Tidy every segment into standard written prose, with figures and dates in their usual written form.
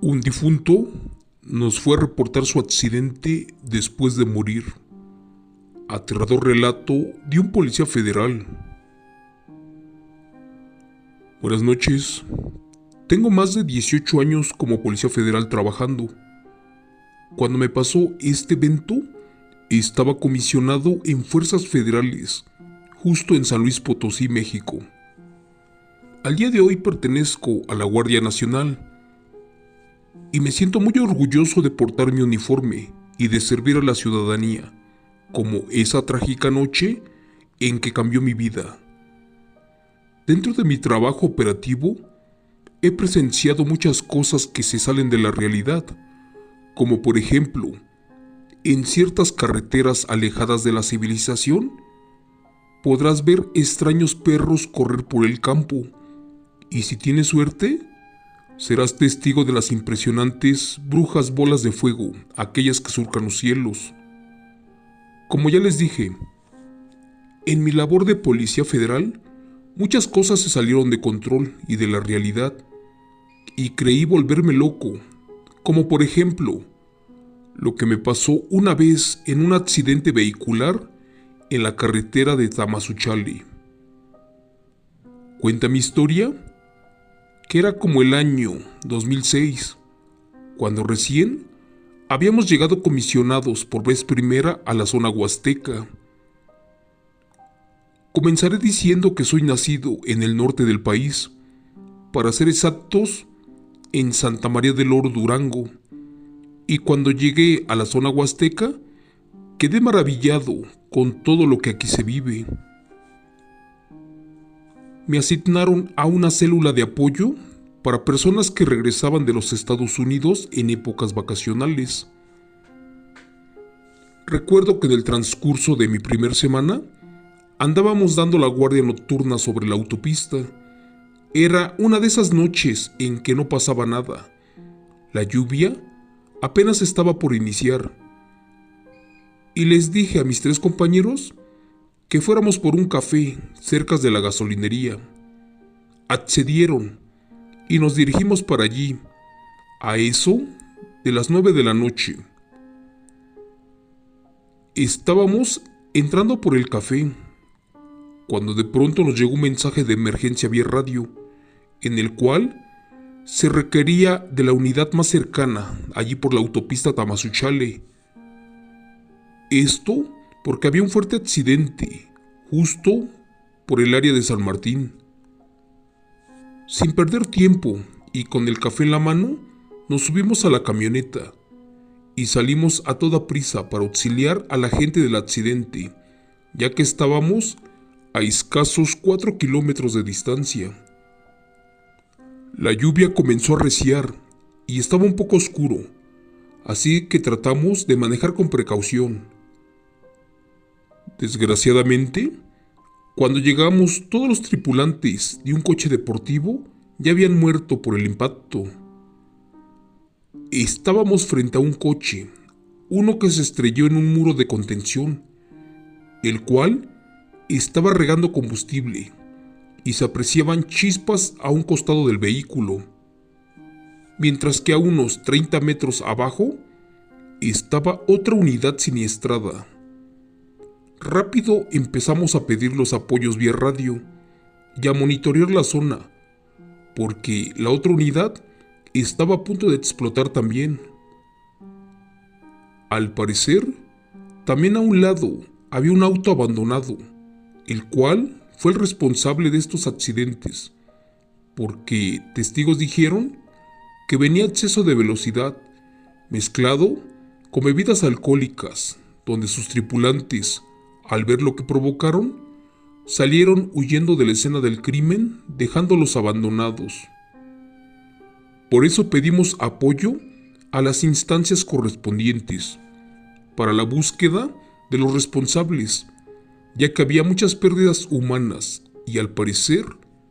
Un difunto nos fue a reportar su accidente después de morir. Aterrador relato de un policía federal. Buenas noches. Tengo más de 18 años como policía federal trabajando. Cuando me pasó este evento, estaba comisionado en Fuerzas Federales, justo en San Luis Potosí, México. Al día de hoy pertenezco a la Guardia Nacional y me siento muy orgulloso de portar mi uniforme y de servir a la ciudadanía, como esa trágica noche en que cambió mi vida. Dentro de mi trabajo operativo, he presenciado muchas cosas que se salen de la realidad, como por ejemplo, en ciertas carreteras alejadas de la civilización, podrás ver extraños perros correr por el campo, y si tienes suerte, serás testigo de las impresionantes brujas bolas de fuego, aquellas que surcan los cielos. Como ya les dije, en mi labor de policía federal, muchas cosas se salieron de control y de la realidad, y creí volverme loco, como por ejemplo, lo que me pasó una vez en un accidente vehicular en la carretera de Tamazunchale. Cuenta mi historia que era como el año 2006, cuando recién habíamos llegado comisionados por vez primera a la zona huasteca. Comenzaré diciendo que soy nacido en el norte del país, para ser exactos, en Santa María del Oro, Durango, y cuando llegué a la zona huasteca, quedé maravillado con todo lo que aquí se vive. Me asignaron a una célula de apoyo para personas que regresaban de los Estados Unidos en épocas vacacionales. Recuerdo que en el transcurso de mi primer semana, andábamos dando la guardia nocturna sobre la autopista. Era una de esas noches en que no pasaba nada. La lluvia apenas estaba por iniciar. Y les dije a mis 3 compañeros que fuéramos por un café cerca de la gasolinería. Accedieron y nos dirigimos para allí, a eso de las 9 de la noche. Estábamos entrando por el café, cuando de pronto nos llegó un mensaje de emergencia vía radio, en el cual se requería de la unidad más cercana, allí por la autopista Tamazunchale. Esto porque había un fuerte accidente, justo por el área de San Martín. Sin perder tiempo y con el café en la mano, nos subimos a la camioneta y salimos a toda prisa para auxiliar a la gente del accidente, ya que estábamos a escasos 4 kilómetros de distancia. La lluvia comenzó a arreciar y estaba un poco oscuro, así que tratamos de manejar con precaución. Desgraciadamente, cuando llegamos, todos los tripulantes de un coche deportivo ya habían muerto por el impacto. Estábamos frente a un coche, uno que se estrelló en un muro de contención, el cual estaba regando combustible y se apreciaban chispas a un costado del vehículo, mientras que a unos 30 metros abajo estaba otra unidad siniestrada. Rápido empezamos a pedir los apoyos vía radio y a monitorear la zona, porque la otra unidad estaba a punto de explotar también. Al parecer, también a un lado había un auto abandonado, el cual fue el responsable de estos accidentes, porque testigos dijeron que venía a exceso de velocidad, mezclado con bebidas alcohólicas, donde sus tripulantes, al ver lo que provocaron, salieron huyendo de la escena del crimen, dejándolos abandonados. Por eso pedimos apoyo a las instancias correspondientes para la búsqueda de los responsables, ya que había muchas pérdidas humanas y al parecer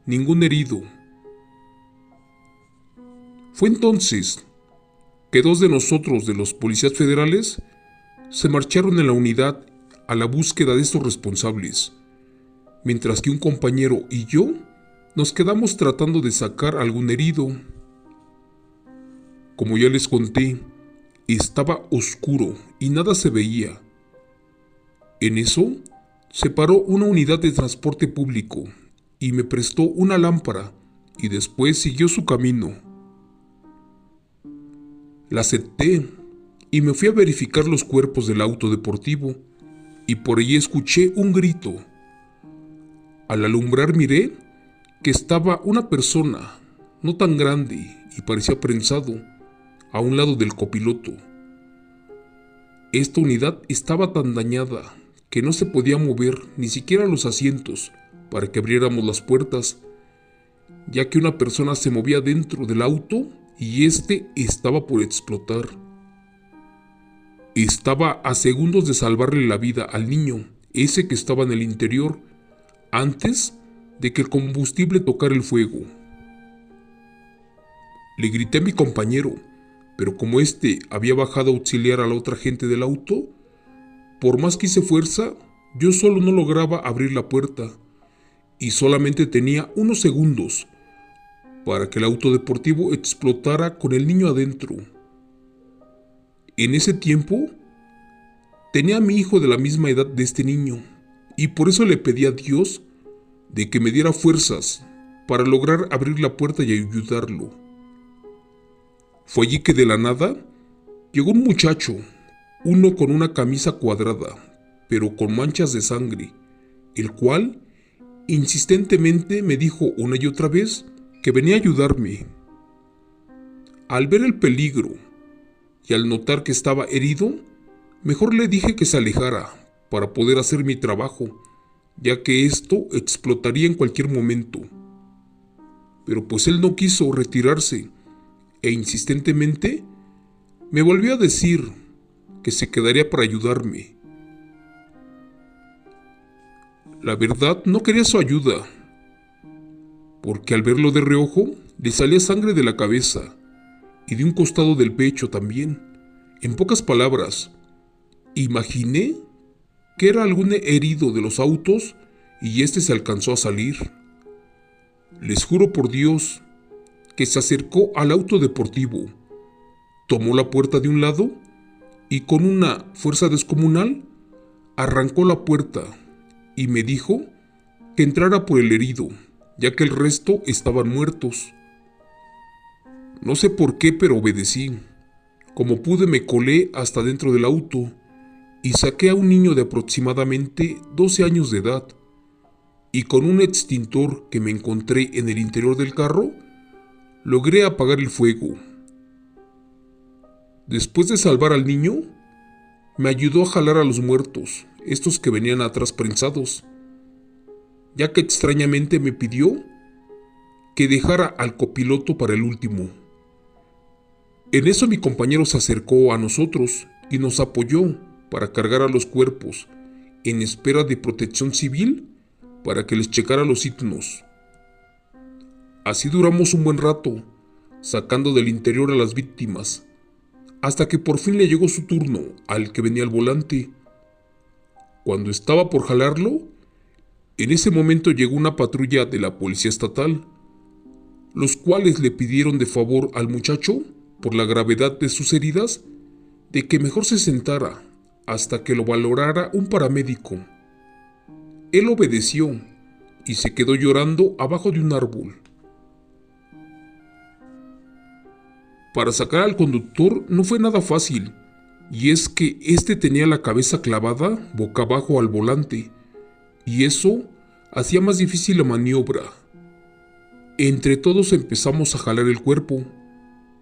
ningún herido. Fue entonces que 2 de nosotros, de los policías federales, se marcharon en la unidad a la búsqueda de estos responsables, mientras que un compañero y yo nos quedamos tratando de sacar algún herido. Como ya les conté, estaba oscuro y nada se veía. En eso, se paró una unidad de transporte público y me prestó una lámpara y después siguió su camino. La acepté y me fui a verificar los cuerpos del auto deportivo y por allí escuché un grito. Al alumbrar miré que estaba una persona, no tan grande y parecía prensado, a un lado del copiloto. Esta unidad estaba tan dañada que no se podía mover ni siquiera los asientos para que abriéramos las puertas, ya que una persona se movía dentro del auto y este estaba por explotar. Estaba a segundos de salvarle la vida al niño, ese que estaba en el interior, antes de que el combustible tocara el fuego. Le grité a mi compañero, pero como este había bajado a auxiliar a la otra gente del auto, por más que hice fuerza, yo solo no lograba abrir la puerta y solamente tenía unos segundos para que el auto deportivo explotara con el niño adentro. En ese tiempo, tenía a mi hijo de la misma edad de este niño y por eso le pedí a Dios de que me diera fuerzas para lograr abrir la puerta y ayudarlo. Fue allí que de la nada llegó un muchacho, uno con una camisa cuadrada, pero con manchas de sangre, el cual insistentemente me dijo una y otra vez que venía a ayudarme. Al ver el peligro y al notar que estaba herido, mejor le dije que se alejara para poder hacer mi trabajo, ya que esto explotaría en cualquier momento. Pero pues él no quiso retirarse e insistentemente me volvió a decir que se quedaría para ayudarme. La verdad no quería su ayuda, porque al verlo de reojo le salía sangre de la cabeza y de un costado del pecho también. En pocas palabras, imaginé que era algún herido de los autos y este se alcanzó a salir. Les juro por Dios que se acercó al auto deportivo, tomó la puerta de un lado y con una fuerza descomunal arrancó la puerta y me dijo que entrara por el herido, ya que el resto estaban muertos. No sé por qué, pero obedecí. Como pude me colé hasta dentro del auto y saqué a un niño de aproximadamente 12 años de edad, y con un extintor que me encontré en el interior del carro, logré apagar el fuego. Después de salvar al niño, me ayudó a jalar a los muertos, estos que venían atrás prensados, ya que extrañamente me pidió que dejara al copiloto para el último. En eso mi compañero se acercó a nosotros y nos apoyó para cargar a los cuerpos en espera de protección civil para que les checara los signos. Así duramos un buen rato, sacando del interior a las víctimas, hasta que por fin le llegó su turno al que venía al volante. Cuando estaba por jalarlo, en ese momento llegó una patrulla de la policía estatal, los cuales le pidieron de favor al muchacho, por la gravedad de sus heridas, de que mejor se sentara hasta que lo valorara un paramédico. Él obedeció y se quedó llorando abajo de un árbol. Para sacar al conductor no fue nada fácil, y es que este tenía la cabeza clavada boca abajo al volante, y eso hacía más difícil la maniobra. Entre todos empezamos a jalar el cuerpo,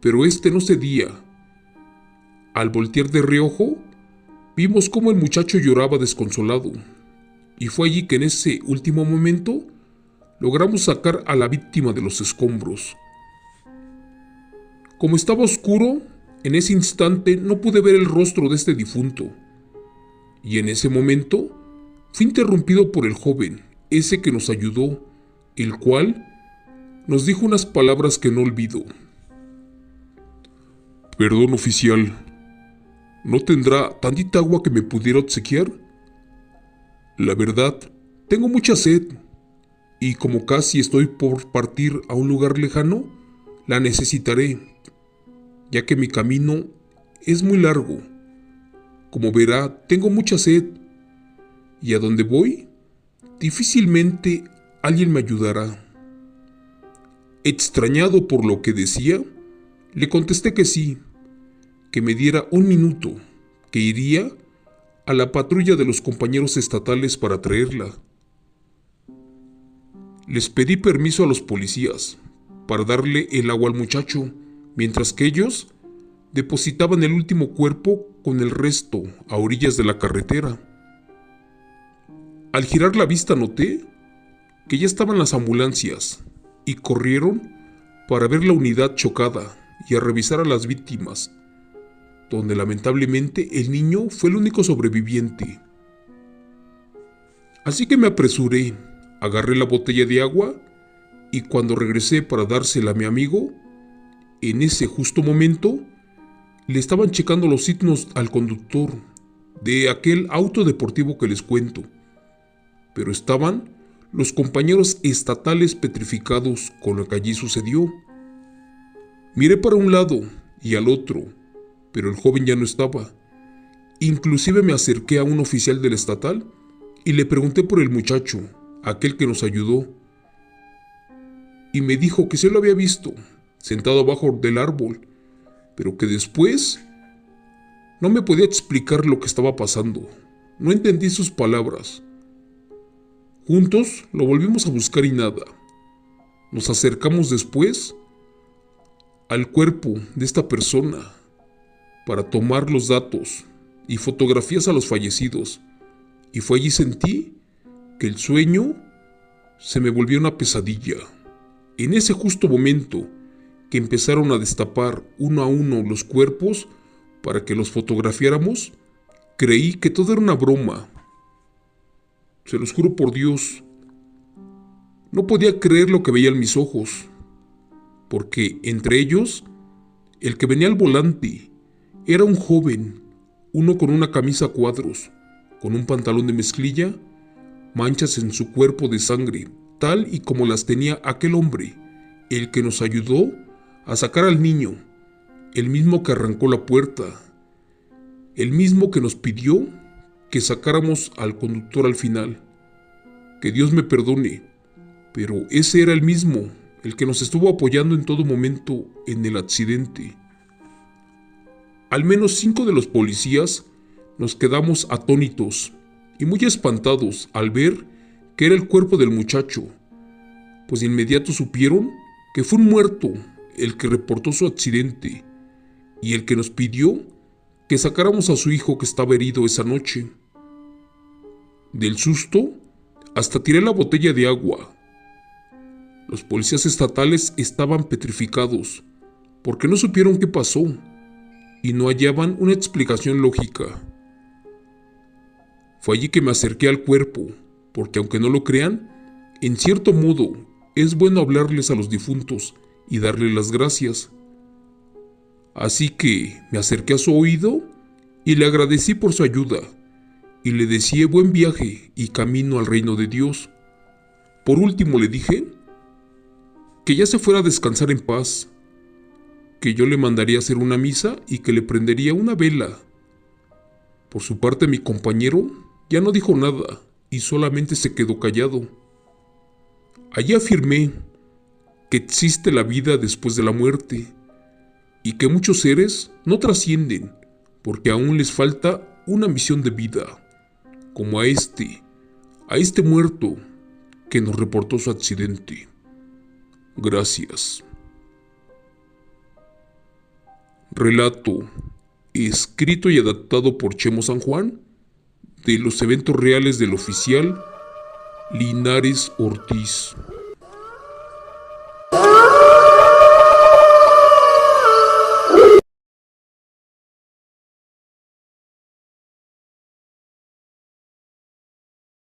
pero este no cedía. Al voltear de reojo, vimos cómo el muchacho lloraba desconsolado, y fue allí que en ese último momento logramos sacar a la víctima de los escombros. Como estaba oscuro, en ese instante no pude ver el rostro de este difunto, y en ese momento fui interrumpido por el joven, ese que nos ayudó, el cual nos dijo unas palabras que no olvido. Perdón, oficial, ¿no tendrá tantita agua que me pudiera obsequiar? La verdad, tengo mucha sed, y como casi estoy por partir a un lugar lejano, la necesitaré, ya que mi camino es muy largo. Como verá, tengo mucha sed, y a donde voy, difícilmente alguien me ayudará. Extrañado por lo que decía, le contesté que sí, que me diera un minuto, que iría a la patrulla de los compañeros estatales para traerla. Les pedí permiso a los policías para darle el agua al muchacho, mientras que ellos depositaban el último cuerpo con el resto a orillas de la carretera. Al girar la vista noté que ya estaban las ambulancias y corrieron para ver la unidad chocada y a revisar a las víctimas, donde lamentablemente el niño fue el único sobreviviente. Así que me apresuré, agarré la botella de agua y cuando regresé para dársela a mi amigo, en ese justo momento le estaban checando los signos al conductor de aquel auto deportivo que les cuento, pero estaban los compañeros estatales petrificados con lo que allí sucedió. Miré para un lado y al otro, pero el joven ya no estaba. Inclusive me acerqué a un oficial del estatal y le pregunté por el muchacho, aquel que nos ayudó, y me dijo que se lo había visto, sentado abajo del árbol, pero que después no me podía explicar lo que estaba pasando. No entendí sus palabras. Juntos lo volvimos a buscar y nada. Nos acercamos después al cuerpo de esta persona para tomar los datos y fotografías a los fallecidos, y fue allí sentí que el sueño se me volvió una pesadilla. En ese justo momento que empezaron a destapar uno a uno los cuerpos para que los fotografiáramos, creí que todo era una broma. Se los juro por Dios, no podía creer lo que veía en mis ojos, porque entre ellos, el que venía al volante era un joven, uno con una camisa a cuadros, con un pantalón de mezclilla, manchas en su cuerpo de sangre, tal y como las tenía aquel hombre, el que nos ayudó a sacar al niño, el mismo que arrancó la puerta, el mismo que nos pidió que sacáramos al conductor al final. Que Dios me perdone, pero ese era el mismo, el que nos estuvo apoyando en todo momento en el accidente. Al menos 5 de los policías nos quedamos atónitos y muy espantados al ver que era el cuerpo del muchacho, pues de inmediato supieron que fue un muerto el que reportó su accidente y el que nos pidió que sacáramos a su hijo que estaba herido esa noche. Del susto, hasta tiré la botella de agua. Los policías estatales estaban petrificados porque no supieron qué pasó y no hallaban una explicación lógica. Fue allí que me acerqué al cuerpo, porque aunque no lo crean, en cierto modo es bueno hablarles a los difuntos y darles las gracias. Así que me acerqué a su oído y le agradecí por su ayuda y le deseé buen viaje y camino al reino de Dios. Por último le dije que ya se fuera a descansar en paz, que yo le mandaría hacer una misa y que le prendería una vela. Por su parte, mi compañero ya no dijo nada y solamente se quedó callado. Allí afirmé que existe la vida después de la muerte y que muchos seres no trascienden porque aún les falta una misión de vida, como a este muerto que nos reportó su accidente. Gracias. Relato escrito y adaptado por Chemo San Juan de los eventos reales del oficial Linares Ortiz.